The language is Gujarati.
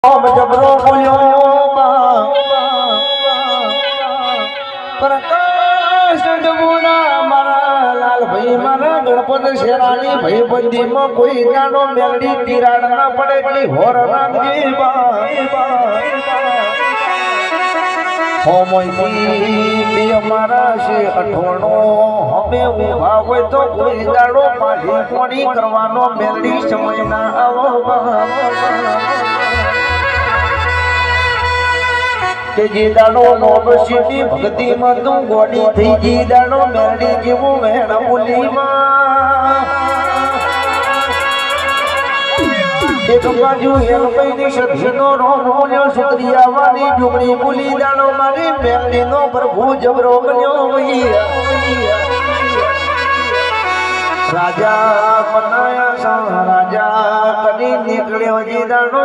જબરો બોલ્યો પ્રકાશ ડબુના મારા લાલ ભાઈ મારા ગણપત શેરાની ભાઈ બંધીમાં કોઈ નાનો મેલડી તિરાડ ના પડે એટલી હોર નાખજે હોમોઈ અમારા છે અઠવાણો હવે ઉભા હોય તો કોઈ દાડો પાછી કોણી કરવાનો મેલડી સમય ના આવો કે જે દાડો મોબસીની ભક્તિમાં તું ગોડી થઈ જી દાડો મેલડી જેવું વેણ મુલીમાં એક બાજુ હેલપૈની સધીનો રોમ બોલ્યો સુતરી આવવાની ડુંગળી બોલી દાડો મારી મેલડીનો પ્રભુ જબરો બન્યો રાજા બનાયા રાજા કદી નીકળ્યો જી દાડો